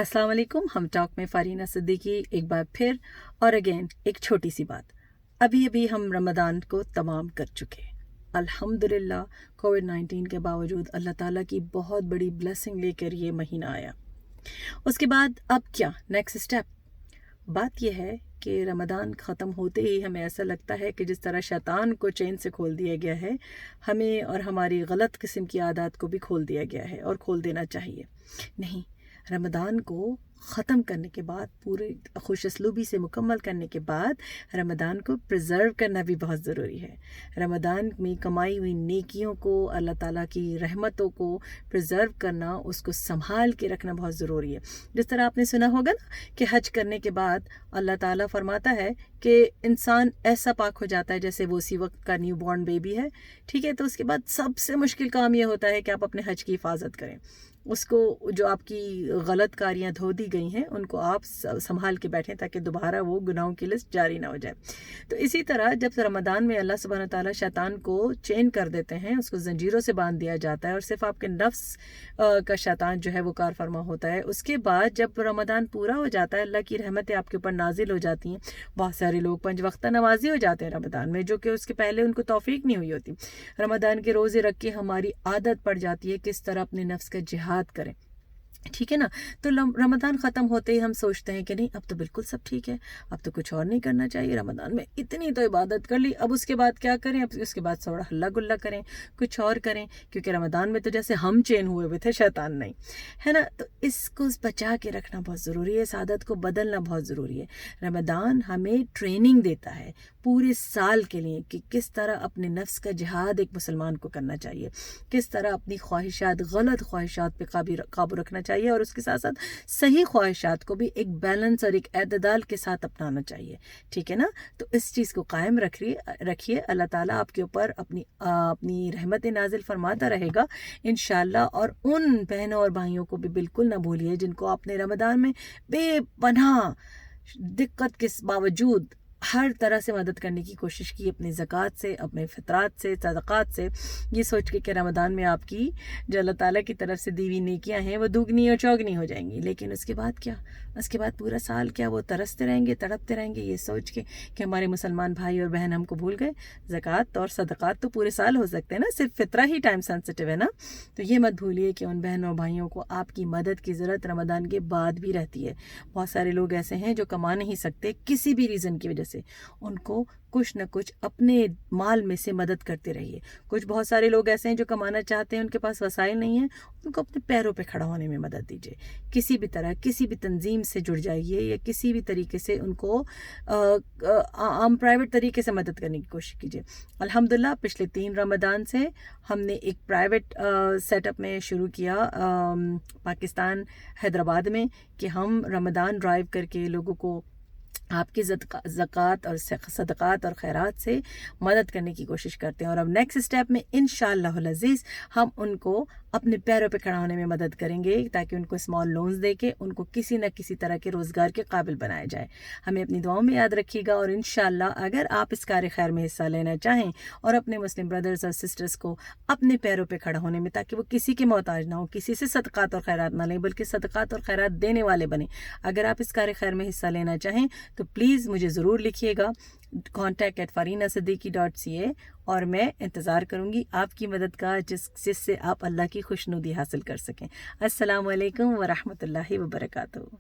अस्सलाम वालेकुम। हम टॉक में फारीना सिद्दीकी एक बार फिर और अगेन एक छोटी सी बात। अभी अभी हम रमज़ान को तमाम कर चुके। अल्हम्दुलिल्लाह कोविड-19 के बावजूद अल्लाह ताला की बहुत बड़ी ब्लेसिंग लेकर ये महीना आया। उसके बाद अब क्या नेक्स्ट स्टेप? बात यह है कि रमज़ान ख़त्म होते ही हमें ऐसा लगता है कि जिस तरह शैतान को चैन से खोल दिया गया है, हमें और हमारी गलत किस्म की आदत को भी खोल दिया गया है और खोल देना चाहिए। नहीं, रमज़ान को ख़त्म करने के बाद, पूरे खुश असलूबी से मुकम्मल करने के बाद रमज़ान को प्रिज़र्व करना भी बहुत ज़रूरी है। रमज़ान में कमाई हुई नेकियों को, अल्लाह ताला की रहमतों को प्रिज़र्व करना, उसको संभाल के रखना बहुत ज़रूरी है। जिस तरह आपने सुना होगा ना कि हज करने के बाद अल्लाह ताला फरमाता है कि इंसान ऐसा पाक हो जाता है जैसे वो उसी वक्त का न्यू बॉर्न बेबी है। ठीक है, तो उसके बाद सबसे मुश्किल काम ये होता है कि आप अपने हज की हिफाजत करें। उसको, जो आपकी गलत कारियाँ धो दी गई हैं, उनको आप संभाल के बैठें ताकि दोबारा वो गुनाहों की लिस्ट जारी ना हो जाए। तो इसी तरह जब रमज़ान में अल्लाह सुब्हानहू तआला शैतान को चेन कर देते हैं, उसको जंजीरों से बांध दिया जाता है और सिर्फ आपके नफ्स का शैतान जो है वो कार फरमा होता है। उसके बाद जब रमज़ान पूरा हो जाता है, अल्लाह की रहमतें आपके ऊपर नाजिल हो जाती हैं। बहुत सारे लोग 5 वक्त नमाजी हो जाते हैं रमज़ान में, जो कि उसके पहले उनको तौफीक नहीं हुई होती। रमज़ान के रोज़े रख के हमारी आदत पड़ जाती है किस तरह अपने नफ्स का जिहाद करें। ठीक है ना। तो रमज़ान ख़त्म होते ही हम सोचते हैं कि नहीं, अब तो बिल्कुल सब ठीक है, अब तो कुछ और नहीं करना चाहिए। रमज़ान में इतनी तो इबादत कर ली, अब उसके बाद क्या करें? अब उसके बाद थोड़ा हल्ला गुल्ला करें, कुछ और करें, क्योंकि रमज़ान में तो जैसे हम चेन हुए हुए थे, शैतान नहीं, है ना। तो इसको बचा के रखना बहुत ज़रूरी है, इस आदत को बदलना बहुत ज़रूरी है। रमज़ान हमें ट्रेनिंग देता है पूरे साल के लिए कि किस तरह अपने नफ्स का जिहाद एक मुसलमान को करना चाहिए, किस तरह अपनी ख्वाहिशात, गलत ख्वाहिशात पे काबू रखना चाहिए और उसके साथ साथ सही ख्वाहिशात को भी एक बैलेंस और एक एतदाल के साथ अपनाना चाहिए। ठीक है ना। तो इस चीज़ को कायम रखिए। अल्लाह ताला आपके ऊपर अपनी रहमतें नाजिल फरमाता रहेगा इंशाअल्लाह। और उन बहनों और भाइयों को भी बिल्कुल ना भूलिए जिनको आपने रमज़ान में बेपनाह दिक्कत के बावजूद हर तरह से मदद करने की कोशिश की, अपनी ज़कात से, अपने फ़ितरात से, सदक़ात से, ये सोच के कि रमज़ान में आपकी जो अल्लाह ताला की तरफ से दी हुई नेकियां हैं वो दुगनी और चौगनी हो जाएंगी। लेकिन उसके बाद क्या? उसके बाद पूरा साल क्या वो तरसते रहेंगे, तड़पते रहेंगे, ये सोच के कि हमारे मुसलमान भाई और बहन हमको भूल गए। ज़कात और सदक़ात तो पूरे साल हो सकते हैं ना, सिर्फ फ़ितरा ही टाइम सेंसिटिव है ना। तो ये मत भूलिए कि उन बहनों और भाइयों को आपकी मदद की ज़रूरत रमज़ान के बाद भी रहती है। बहुत सारे लोग ऐसे हैं जो कमा नहीं सकते किसी भी रीज़न की वजह से, उनको कुछ न कुछ अपने माल में से मदद करते रहिए। बहुत सारे लोग ऐसे हैं जो कमाना चाहते हैं, उनके पास वसाइल नहीं है, उनको अपने पैरों पे खड़ा होने में मदद दीजिए। किसी भी तरह, किसी भी तंजीम से जुड़ जाइए या किसी भी तरीके से उनको आम प्राइवेट तरीके से मदद करने की कोशिश कीजिए। अल्हम्दुलिल्लाह पिछले 3 रमज़ान से हमने एक प्राइवेट सेटअप में शुरू किया पाकिस्तान हैदराबाद में कि हम रमज़ान ड्राइव करके लोगों को आपकी ज़कात और सदक़ात और खैरात से मदद करने की कोशिश करते हैं। और अब नेक्स्ट स्टेप में इंशाअल्लाह अज़ीज़ हम उनको अपने पैरों पे खड़ा होने में मदद करेंगे ताकि उनको स्मॉल लोन्स दे के उनको किसी न किसी तरह के रोज़गार के काबिल बनाया जाए। हमें अपनी दुआओं में याद रखिएगा। और इंशाअल्लाह अगर आप इस कार्य खैर में हिस्सा लेना चाहें और अपने मुस्लिम ब्रदर्स और सिस्टर्स को अपने पैरों पे खड़ा होने में, ताकि वो किसी के मोहताज ना हो, किसी से सदक़ात और खैरात ना लें बल्कि सदक़ात और खैरात देने वाले बने, अगर आप इस कार्य खैर में हिस्सा लेना चाहें तो प्लीज़ मुझे ज़रूर लिखिएगा contact@farinasiddiqui.ca और मैं इंतज़ार करूँगी आपकी मदद का, जिससे आप अल्लाह की खुशनुदी हासिल कर सकें। अस्सलामु अलैकुम व रहमतुल्लाहि व बरकातुहू।